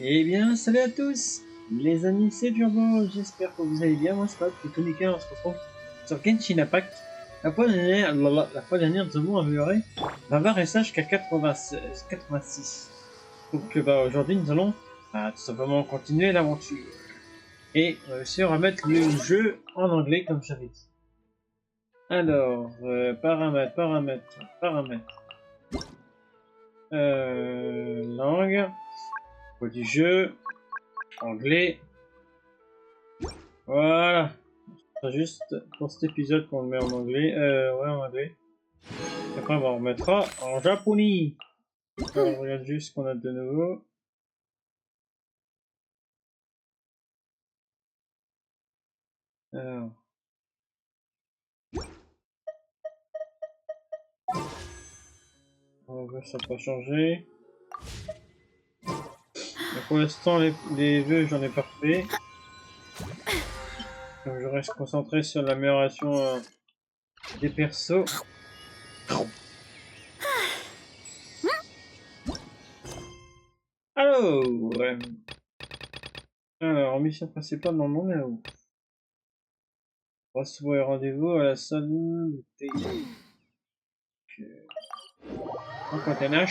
Eh bien, salut à tous, les amis, c'est Turbo, j'espère que vous allez bien, moi c'est pas plutôt nickel, on se retrouve sur Genshin Impact. La fois dernière, nous avons amélioré la barre SH jusqu'à 86. Donc aujourd'hui, nous allons tout simplement continuer l'aventure. Et aussi, on va mettre le jeu en anglais, comme j'avais dit. Alors, paramètres. Langue, du jeu, anglais. Voilà. C'est juste pour cet épisode qu'on le met en anglais. Ouais, en anglais. Après, on remettra en japonais. Alors, on regarde juste ce qu'on a de nouveau. Alors. On va voir si ça n'a pas changé. Mais pour l'instant, les jeux, j'en ai pas fait. Donc, je reste concentré sur l'amélioration des persos. Alors, mission principale, non, non, là où recevoir rendez-vous à la salle de thé. Donc, container.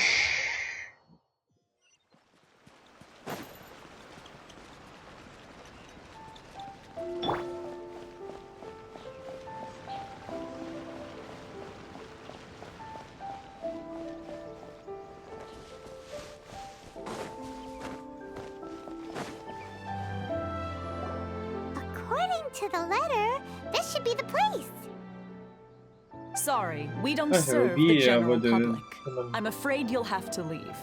According to the letter, this should be the place. Sorry, we don't serve the general public. I'm afraid you'll have to leave.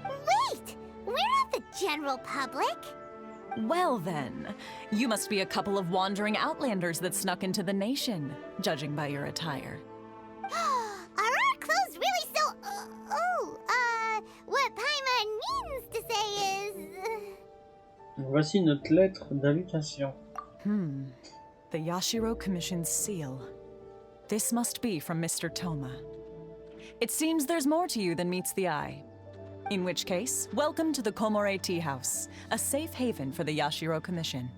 Wait! We're not the general public. Well then, you must be a couple of wandering outlanders that snuck into the nation, judging by your attire. Are our clothes really so... what Paimon means to say is... Voici notre lettre d'invitation. The Yashiro Commission's seal. This must be from Mr. Toma. It seems there's more to you than meets the eye. In which case, welcome to the Komore Tea House, a safe haven for the Yashiro Commission.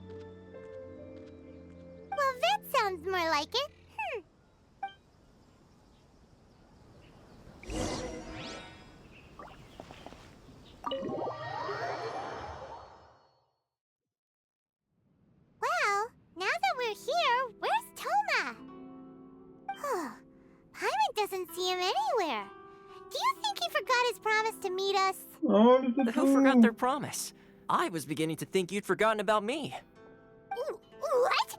Well, that sounds more like it. Well, now that we're here, where's Toma? Paimon doesn't see him anywhere. Do you think he forgot his promise to meet us? Oh, Who forgot their promise? I was beginning to think you'd forgotten about me. What?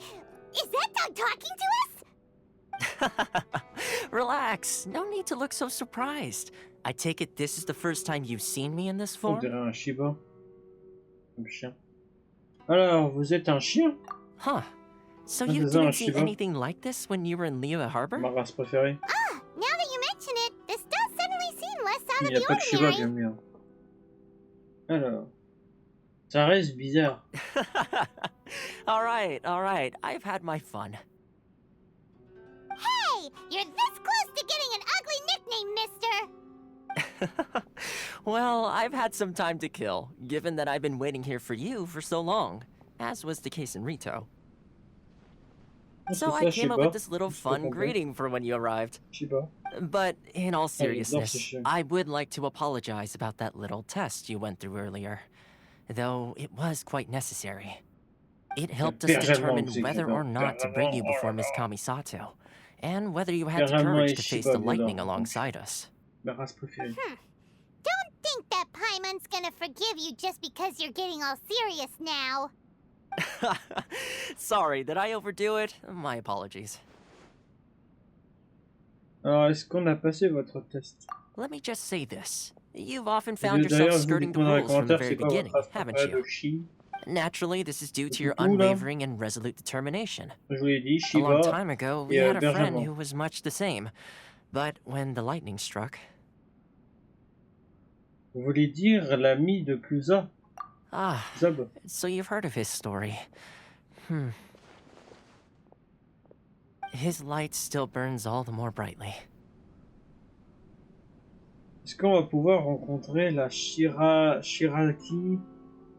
Is that dog talking to us? Relax, no need to look so surprised. I take it this is the first time you've seen me in this On form? dirait un Shiba. Un chien. Alors, vous êtes un chien? Huh. So Ah, you c'est ça, un didn't see Shiba. anything like this when you were in Liyue Harbor? Ma race préférée. Now that you mention it, this does suddenly seem less out Il of n'y a the pas de Shiba, ordinary. bien bien. Alors. Ça reste bizarre. Alright. I've had my fun. Hey, you're this close to getting an ugly nickname, mister. Well, I've had some time to kill, given that I've been waiting here for you for so long, as was the case in Rito. So I came up with this little fun greeting for when you arrived. Shiba. But in all ces seriousness, chiens. I would like to apologize about that little test you went through earlier, though it was quite necessary. It helped us determine whether or not to bring you before Miss Kamisato, and whether you had the courage to face the lightning alongside us. Ma race préférée. Don't think that Paimon's gonna forgive you just because you're getting all serious now. Sorry, did I overdo it? My apologies. Alors, est-ce qu'on a passé votre test? Let me just say this. You've often Et found d'ailleurs, yourself vous skirting the dites-moi dans les rules from the commentaires very c'est quoi beginning, votre race haven't préférée you? de Chi. Naturally, this is due to your Coucou, là. unwavering and resolute determination. Je vous l'ai dit, A long Shiba. time ago, we et, had a friend Benjamin. who was much the same. But when the lightning struck... Vous voulez dire l'ami de Clusa? Ah, Zab. so you've heard of his story. His light still burns all the more brightly. Est-ce qu'on va pouvoir rencontrer la Shiraki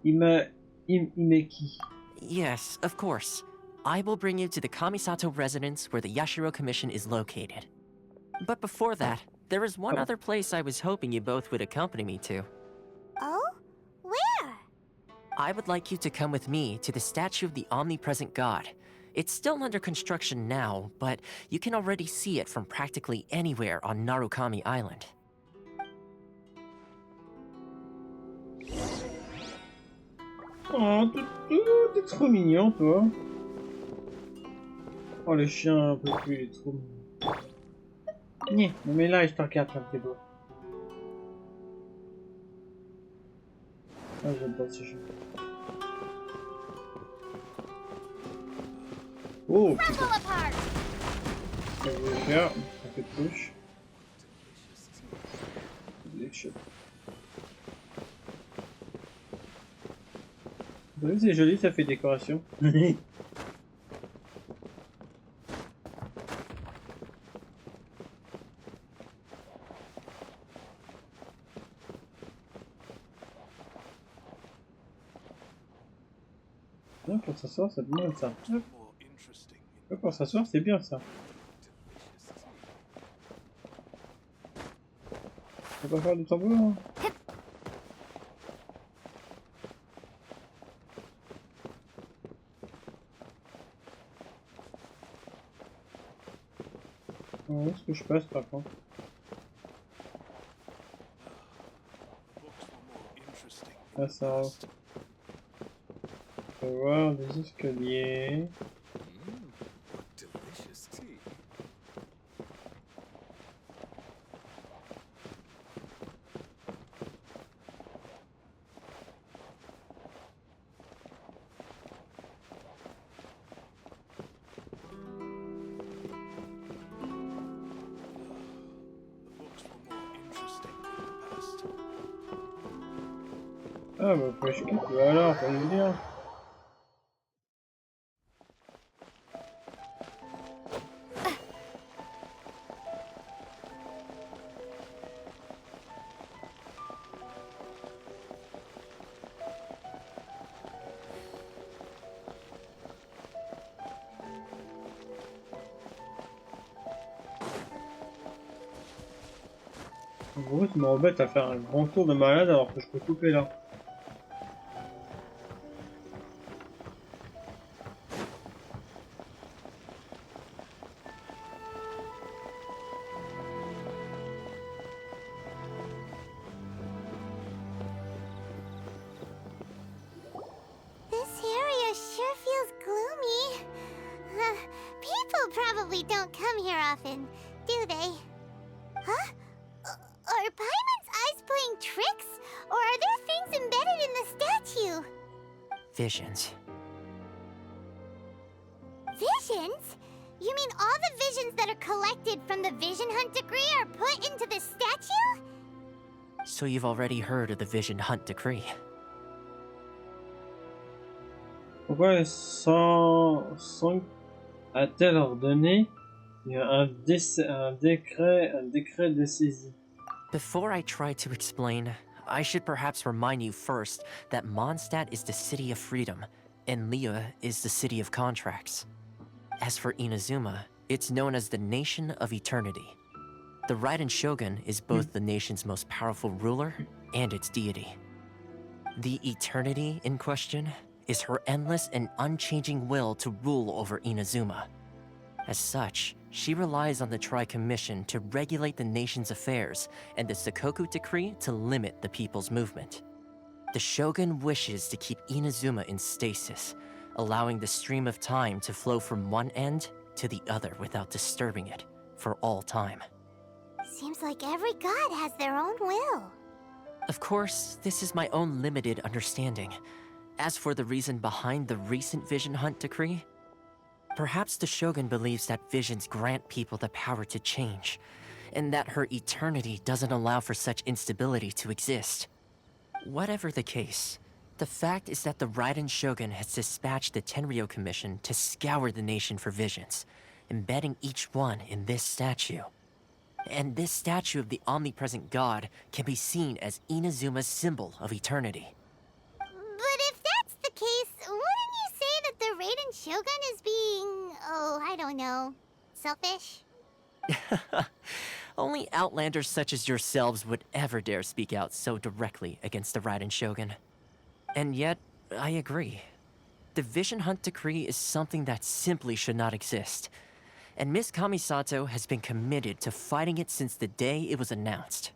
Imeki. Yes, of course. I will bring you to the Kamisato residence where the Yashiro Commission is located. But before that, there is one other place I was hoping you both would accompany me to. Oh? Where? I would like you to come with me to the statue of the omnipresent god. It's still under construction now, but you can already see it from practically anywhere on Narukami Island. Oh, t'es trop mignon, toi. Oh, le chien un peu plus, il est trop mignon. Nih, mais là, je te regarde un petit peu. Ah, j'aime pas ce jeu. Oh, Crumble apart! ce que je vais faire, un peu de touche. Delicious. Vous voyez, c'est joli, ça fait décoration. Non, pour s'asseoir, c'est bien ça. Pour s'asseoir, c'est bien ça. On va pas faire du tambour, hein. Où est-ce que je passe par contre? Ah, ça. On va voir des escaliers. Ah bah faut que je quitte, voilà, faut le dire. En gros, tu m'embêtes à faire un grand tour de malade alors que je peux couper là. This area sure feels gloomy. People probably don't come here often, do they? Huh? Are Paimon's eyes playing tricks? Or are there things embedded in the statue? Visions. Visions? You mean all the visions that are collected from the Vision Hunt Decree are put into the statue? So you've already heard of the Vision Hunt Decree. Pourquoi sans a-t-elle ordonné un décret de saisie? Before I try to explain, I should perhaps remind you first that Mondstadt is the city of freedom, and Liyue is the city of contracts. As for Inazuma, it's known as the Nation of Eternity. The Raiden Shogun is both the nation's most powerful ruler and its deity. The Eternity in question is her endless and unchanging will to rule over Inazuma. As such, she relies on the Tri-Commission to regulate the nation's affairs and the Sakoku Decree to limit the people's movement. The Shogun wishes to keep Inazuma in stasis, allowing the stream of time to flow from one end to the other without disturbing it for all time. Seems like every god has their own will. Of course, this is my own limited understanding. As for the reason behind the recent Vision Hunt Decree, perhaps the Shogun believes that visions grant people the power to change, and that her eternity doesn't allow for such instability to exist. Whatever the case, the fact is that the Raiden Shogun has dispatched the Tenryo Commission to scour the nation for visions, embedding each one in this statue. And this statue of the omnipresent god can be seen as Inazuma's symbol of eternity. But Shogun is being, oh, I don't know, selfish? Only outlanders such as yourselves would ever dare speak out so directly against the Raiden Shogun. And yet, I agree. The Vision Hunt Decree is something that simply should not exist. And Miss Kamisato has been committed to fighting it since the day it was announced.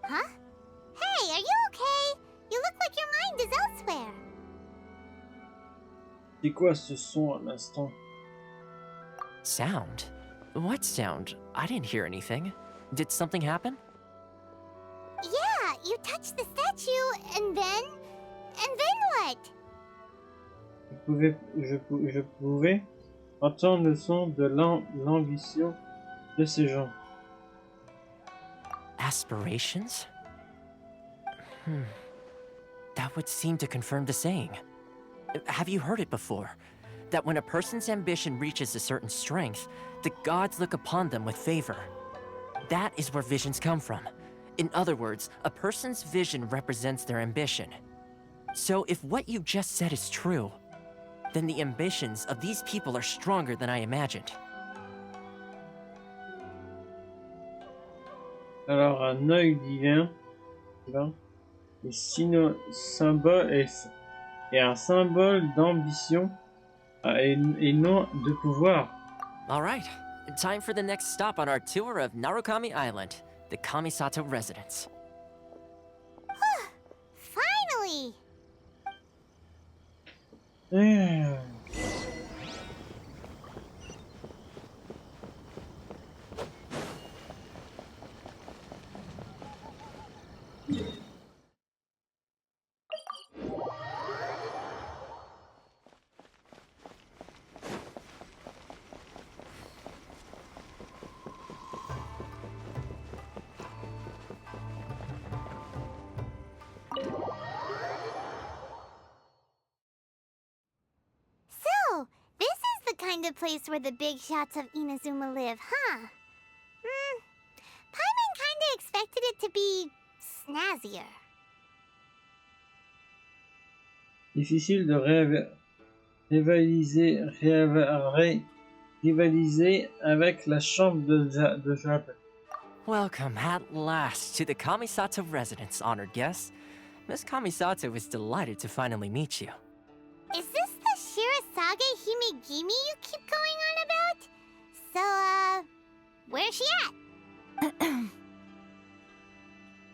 Huh? Hey, are you okay? You look like your mind is elsewhere. C'est quoi ce son à l'instant? Sound? What sound? I didn't hear anything. Did something happen? Yeah, you touched the statue, and then what? Je pouvais entendre le son de l'ambition de ces gens. Aspirations? That would seem to confirm the saying. Have you heard it before? That when a person's ambition reaches a certain strength, the gods look upon them with favor. That is where visions come from. In other words, a person's vision represents their ambition. So if what you just said is true, then the ambitions of these people are stronger than I imagined. Alors, un œil divin, symbole est un symbole d'ambition et non de pouvoir. All right, time for the next stop on our tour of Narukami Island, the Kamisato residence. Finally! So, this is the kind of place where the big shots of Inazuma live, huh? Paimon kinda expected it to be snazzier. Difficile de rivaliser avec la chambre de Japon. Welcome at last to the Kamisato residence, honored guests. Miss Kamisato is delighted to finally meet you. Is this the Shirazage Himegimi you keep going on about? So, where's she at?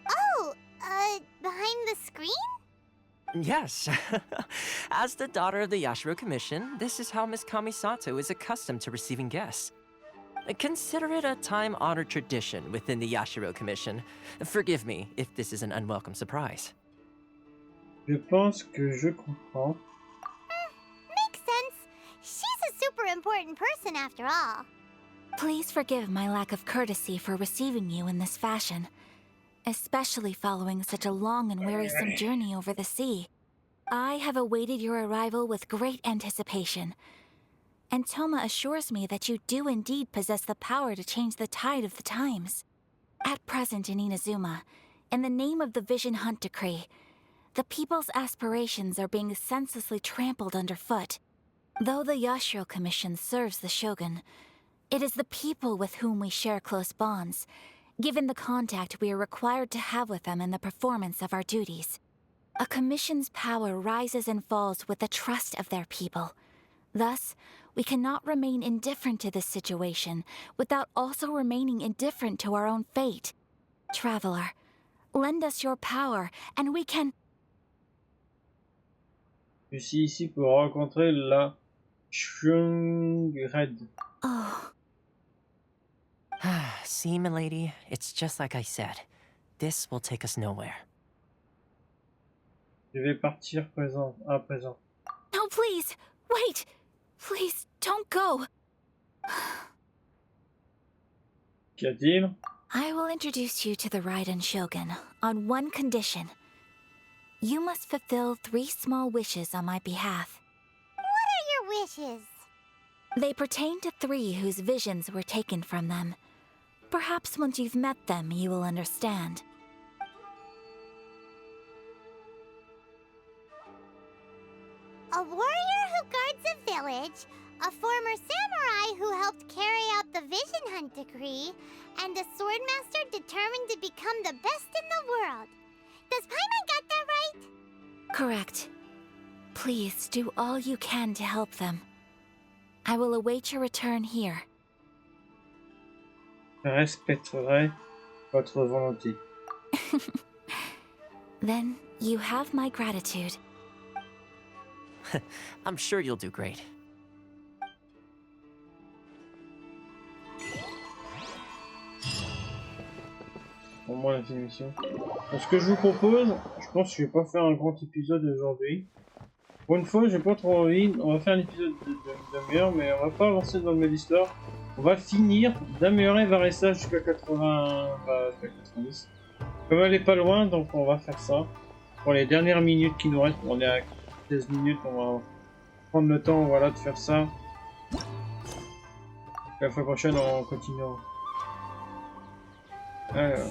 Oh, behind the screen? Yes. As the daughter of the Yashiro Commission, this is how Miss Kamisato is accustomed to receiving guests. Consider it a time-honored tradition within the Yashiro Commission. Forgive me if this is an unwelcome surprise. Je pense que je comprends. Makes sense. She's a super important person after all. Please forgive my lack of courtesy for receiving you in this fashion, especially following such a long and wearisome journey over the sea. I have awaited your arrival with great anticipation, and Toma assures me that you do indeed possess the power to change the tide of the times. At present in Inazuma, in the name of the Vision Hunt Decree, the people's aspirations are being senselessly trampled underfoot. Though the Yashiro Commission serves the Shogun, it is the people with whom we share close bonds, given the contact we are required to have with them in the performance of our duties. A commission's power rises and falls with the trust of their people. Thus, we cannot remain indifferent to this situation without also remaining indifferent to our own fate. Traveler, lend us your power, and we can... Je suis ici pour rencontrer la Shungred. Oh, See, milady, it's just like I said. This will take us nowhere. Je vais partir à présent. no, please, wait! Please, don't go! Qu'y a-t-il? I will introduce you to the Raiden Shogun on one condition. You must fulfill 3 small wishes on my behalf. What are your wishes? They pertain to 3 whose visions were taken from them. Perhaps once you've met them, you will understand. A warrior who guards a village, a former samurai who helped carry out the Vision Hunt decree, and a swordmaster determined to become the best in the world. Does Paimon got that right? Correct. Please do all you can to help them. I will await your return here. Je respecterai votre volonté. Then you have my gratitude. I'm sure you'll do great. Pour moi, la émission. Ce que je vous propose, je pense que je vais pas faire un grand épisode aujourd'hui. Pour une fois, j'ai pas trop envie. On va faire un épisode de demi-heure, mais on va pas avancer dans le mode histoire. On va finir d'améliorer Varessa jusqu'à 80, bah, 90. Comme elle est pas loin, donc on va faire ça. Pour les dernières minutes qui nous restent, on est à 16 minutes, on va prendre le temps, voilà, de faire ça. La fois prochaine, on continue. Alors,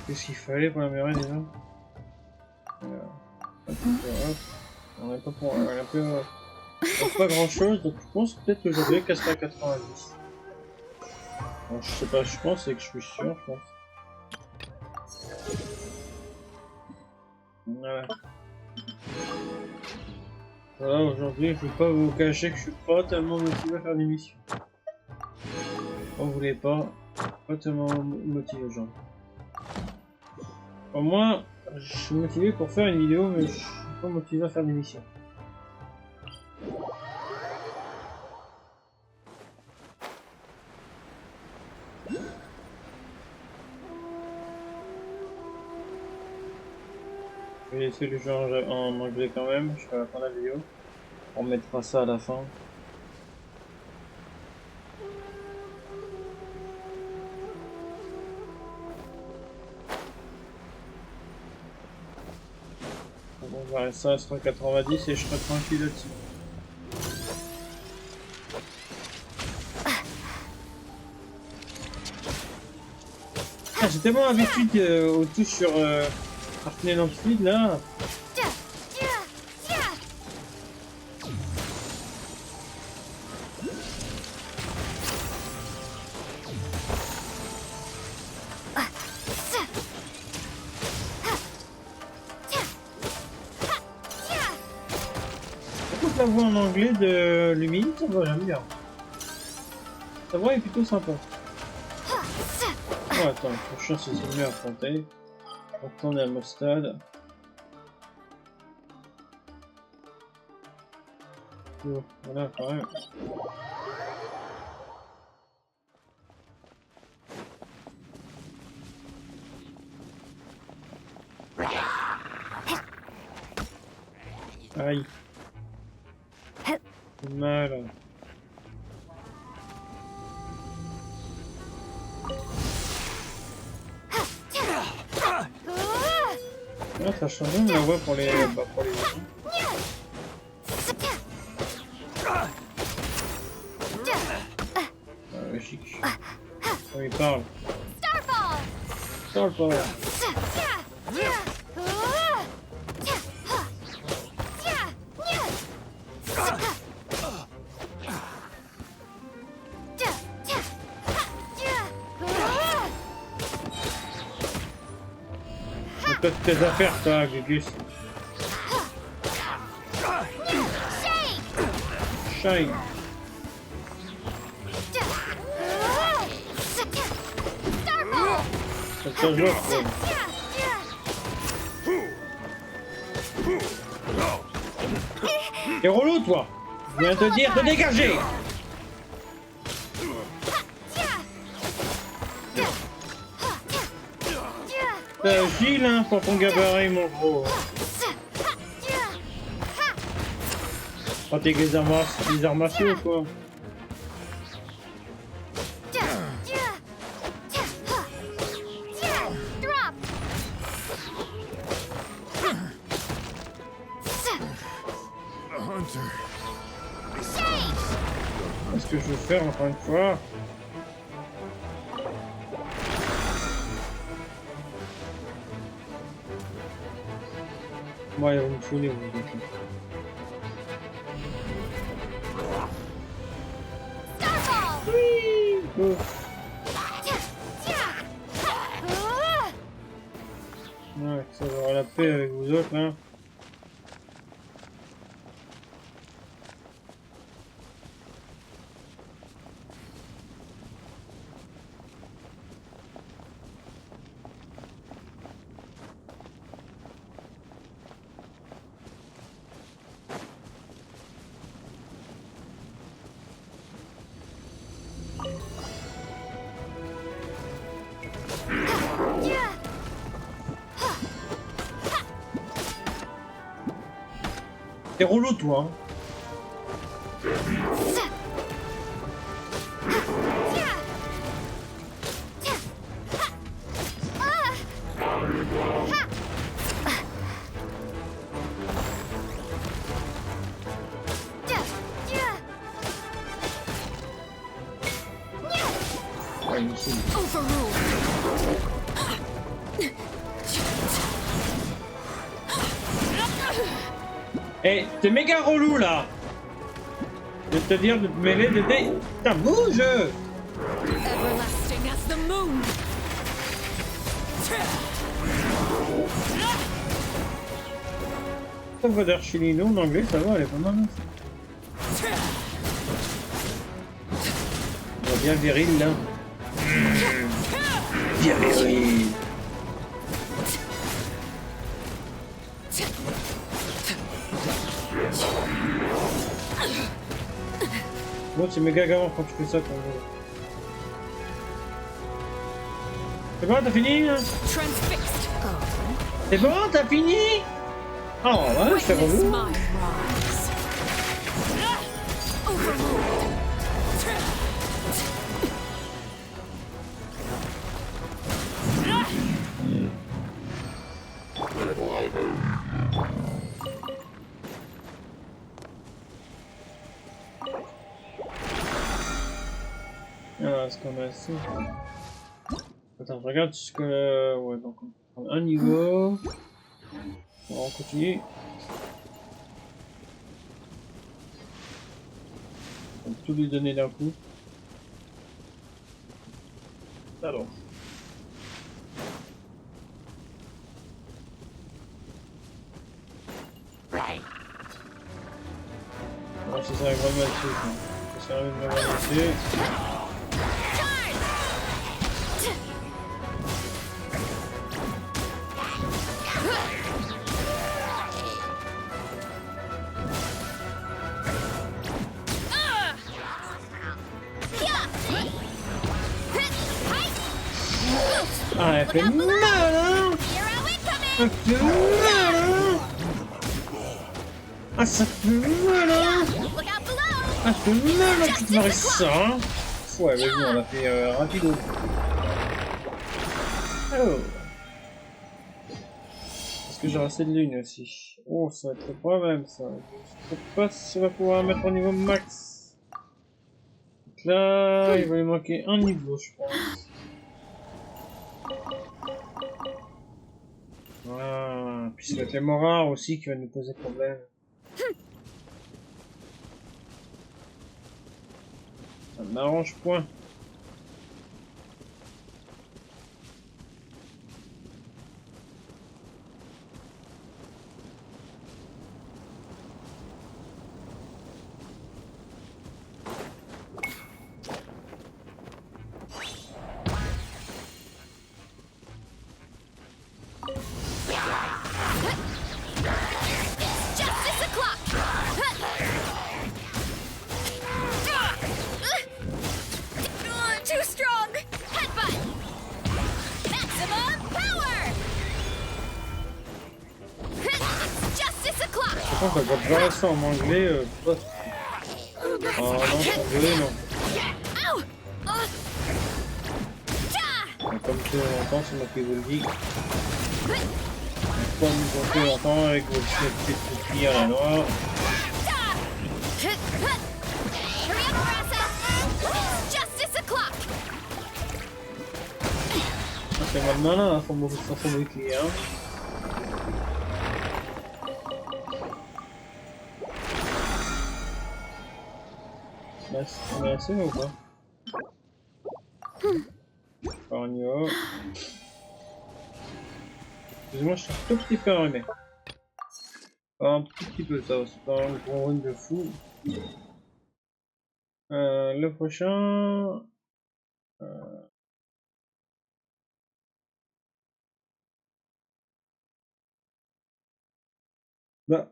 qu'est-ce qu'il fallait pour améliorer déjà? On n'a pas pour un peu pas grand chose, donc je pense peut-être que j'aurais casser à 90. Bon, je sais pas, je pense, et que je suis sûr, je pense. Voilà. Voilà, aujourd'hui, je vais pas vous cacher que je suis pas tellement motivé à faire des missions. On voulait pas tellement motivé, genre. Au moins, je suis motivé pour faire une vidéo, mais je suis pas motivé à faire des missions. Je vais laisser le jeu en anglais quand même, je vais à la fin de la vidéo. On mettra ça à la fin. On va rester à 190 et je serai tranquille là-dessus. Ah, j'ai tellement l'habitude aux touches sur Arcane and Speed là. La voix en anglais de Lumine, ça va, j'aime bien. Sa voix est plutôt sympa. Oh, attends, le prochain c'est mieux à affronter. On est à mon stade. Oh, voilà, quand même. Aïe. Mal. Ah, ça change la voix pour les gens. Logique. Oh, il parle. Starfall. Peut-être tes affaires, toi, Gugus. Shine. Ça te joue, quoi. T'es relou, toi. Je viens te dire de dégager. T'es agile, hein, pour ton gabarit, mon gros. Oh, t'es des arts martiaux, quoi. Qu'est-ce que je veux faire, encore une fois? Ouais, vous me saoulez, vous donc. Oui. Ouais, ça va avoir la paix avec vous autres, hein. T'es relou, toi. Hein. Ouais, il me saoule. Eh, t'es méga relou là! Je vais te dire de te mêler de tes. Putain, bouge! Everlasting as the moon. Ça va d'Archilino en anglais, ça va, elle est pas mal. On va bien viril là. Bien viril! Bon, c'est méga gavant quand tu fais ça quand même. C'est bon, t'as fini hein? C'est bon, t'as fini? Oh ouais, c'est relou. Alors, est-ce qu'on a assez? Attends, je regarde ce que... Ouais, donc on prend un niveau. On continue. On peut tout lui donner d'un coup. Alors. Bon, ça sert à grand mal dessus. Ça sert à grand mal dessus. Ah, elle fait mal, hein! Elle fait mal, hein! Ah, ça fait mal, hein! Ah, ça fait mal, la petite Marissa, hein! Ouais, mais bon, on l'a fait rapido. Oh! Est-ce que j'ai assez de lune aussi? Oh, ça va être le problème, ça. Je sais pas si on va pouvoir mettre au niveau max. Donc là, il va lui manquer un niveau, je pense. Ah, puis ça va être les morts aussi qui va nous poser problème. Ça m'arrange point. Par contre, quand je verrai ça en anglais, pas... Oh non, en anglais, non. Comme tu l'entends, c'est moi qui vous le dis. Comme vous l'entendez avec vos petites filles à la noire. C'est mal malin, hein, faut mauvais client. On est assez ou pas? Cornio. Excusez-moi, je suis un tout petit peu armé. Pas un petit peu, ça, c'est pas un gros run de fou. Le prochain. Bah.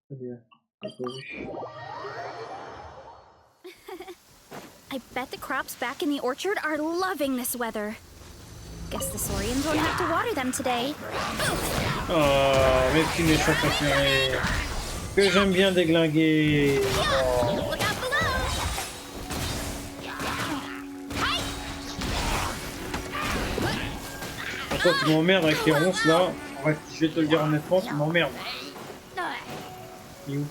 Très bien. I bet the crops back in the orchard are loving this weather. Guess the Saurians won't have to water them today. Oh, mes petits méchants préférés. Que j'aime bien déglinguer. Oh. Look out below! Toi, tu m'emmerdes avec les ronces là. Bref, je vais te le dire honnêtement, tu m'emmerdes. Il est où?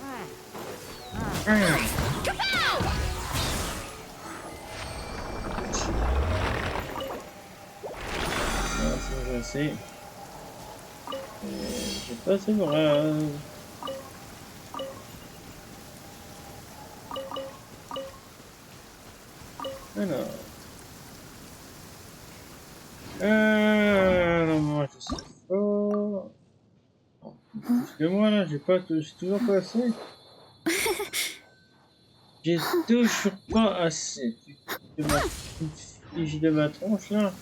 C'est assez. J'ai pas assez de rase. Alors. Non, moi je suis fort. Parce que moi là, j'ai toujours pas assez. J'ai toujours pas assez. Tu fiches de ma tronche là.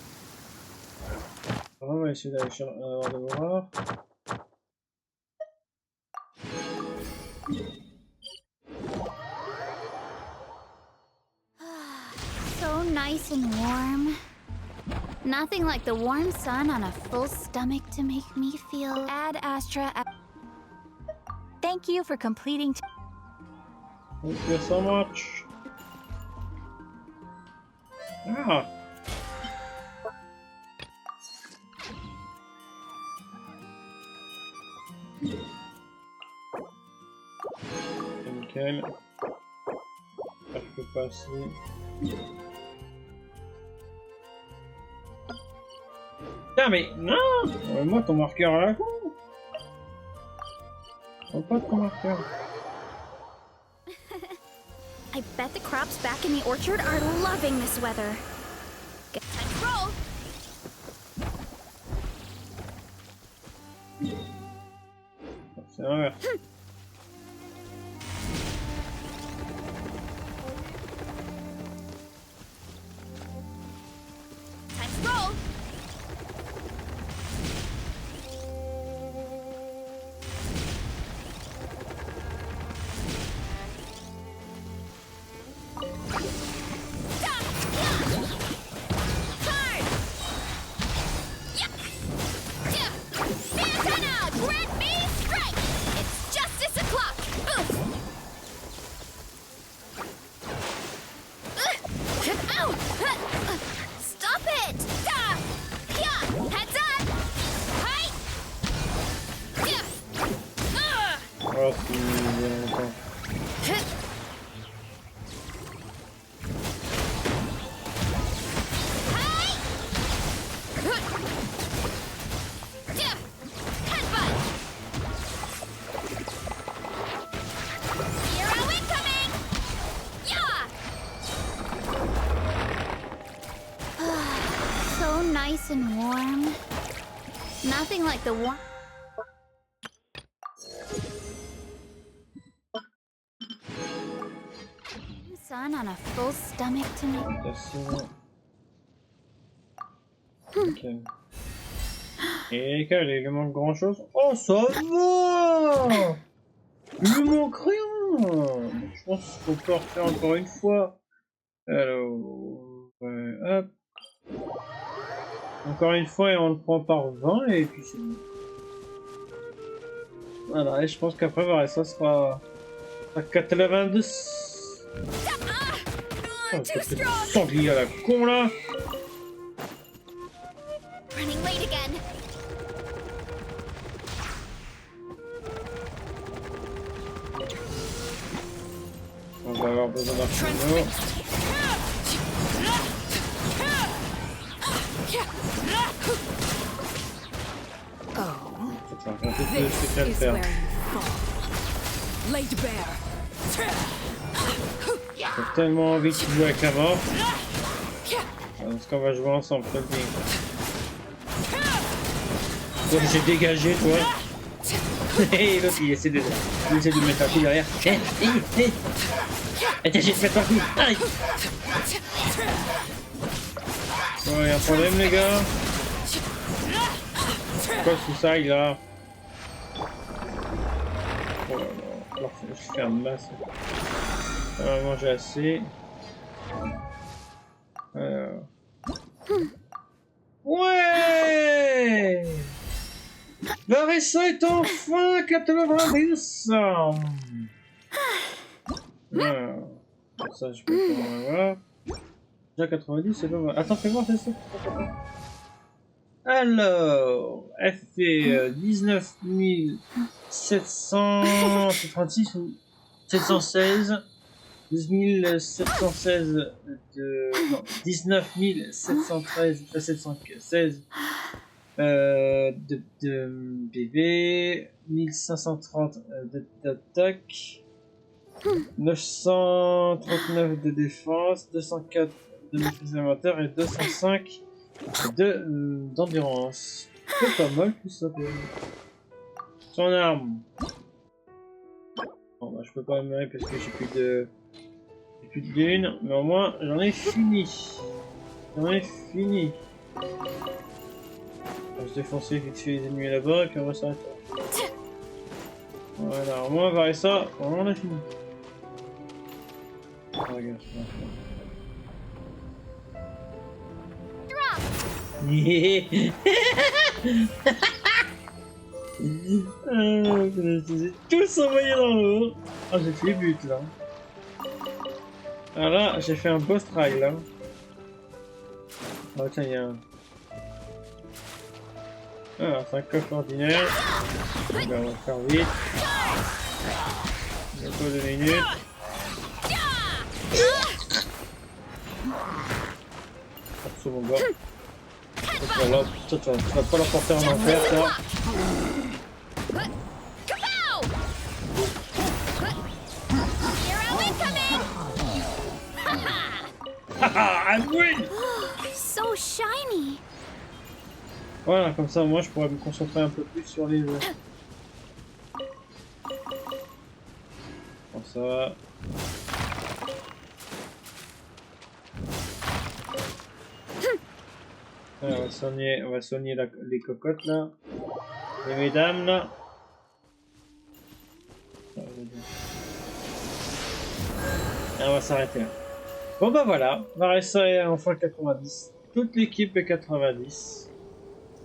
On va essayer d'aller de voir. So nice and warm. Nothing like the warm sun on a full stomach to make me feel. Ad Astra. Thank you for completing. Thank you so much. Ah. Nickel. Je peux passer. Putain mais non, moi ton marqueur à la con. Oh, pas ton marqueur. I bet the crops back in the orchard are loving this weather. Get time to roll. C'est l'inverse. Time to roll. Stop it! Heads up! Hi! Oh, c'est bien longtemps. Nice and warm. Nothing like the warm sun on a full stomach to me. Nickel. Et il lui manque grand chose. Oh, ça va! Il lui manque rien! Je pense qu'on peut refaire encore une fois. Alors, ouais, hop. Encore une fois, et on le prend par 20 et puis c'est bon. Voilà, et je pense qu'après, voilà, ça sera à 82. Oh, c'est le sanglier à la con là! Running late again. On va avoir besoin d'un chrono. Oh, C'est un peu ce que je this viens de is faire. where you fall. Laid bare, J'ai tellement envie de jouer avec la mort. Parce qu'on va jouer ensemble, je te le dis. Toi, j'ai dégagé, toi. Et l'autre, il essaie de me mettre un coup derrière. Attends, j'ai te mettre un coup. Aïe. Oh, y'a un problème, les gars. Quoi, suicide, là? Oh là là. Je fais un masse. Normalement, j'ai assez. Alors. Ouais! Larissa est enfin 90! Ça, je peux pas voir. Déjà 90, c'est pas mal. Attends, fais voir, c'est ça. Alors, elle fait 19 736 ou 716. 12 716 de... Non, 19 713 716 de BB, 1530 d'attaque, 939 de défense, 204 de maîtrise inventaire et 205 d'endurance. C'est pas mal tout ça. Son arme. Bon bah je peux pas améliorer parce que j'ai plus de lune, mais au moins j'en ai fini. On va se défoncer vite fait les ennemis là-bas et puis on va s'arrêter. Voilà, au moins Varessa, on a fini. Oh, regarde, je les ai tous envoyés dans l'eau. Ah, j'ai fait les buts là. Ah là, j'ai fait un boss try là. Oh tiens, il y a un... Ah, c'est un coffre ordinaire. Ben, on va faire vite. Bientôt 2 minutes. Hop, sur mon gars. Voilà, tu vas pas la porter en enfer, toi. Haha, I'm win! So shiny. Voilà, comme ça, moi, je pourrais me concentrer un peu plus sur les jeux. Comme ça. Alors, on va soigner les cocottes, là. Les mesdames, là. Et on va s'arrêter là. Bon bah voilà, Varessa est enfin 90. Toute l'équipe est 90.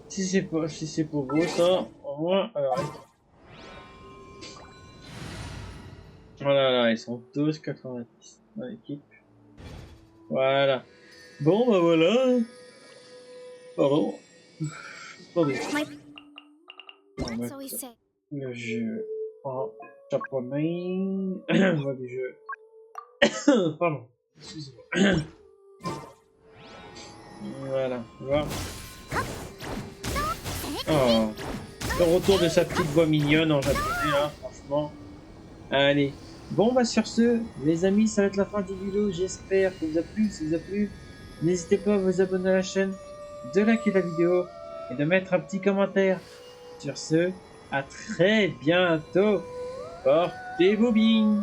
Si c'est pas beau ça, au moins, alors. Voilà, là, ils sont tous 90 dans l'équipe. Voilà. Bon bah voilà. Pardon. Attendez. On va mettre le jeu en japonais. On va du jeu. Pardon. Excusez-moi. Voilà, tu vois. Oh, le retour de sa petite voix mignonne en japonais, hein, franchement. Allez. Bon, bah sur ce, les amis, ça va être la fin du vidéo. J'espère que vous a plu. Si vous a plu, n'hésitez pas à vous abonner à la chaîne, de liker la vidéo et de mettre un petit commentaire. Sur ce, à très bientôt. Portez-vous bien.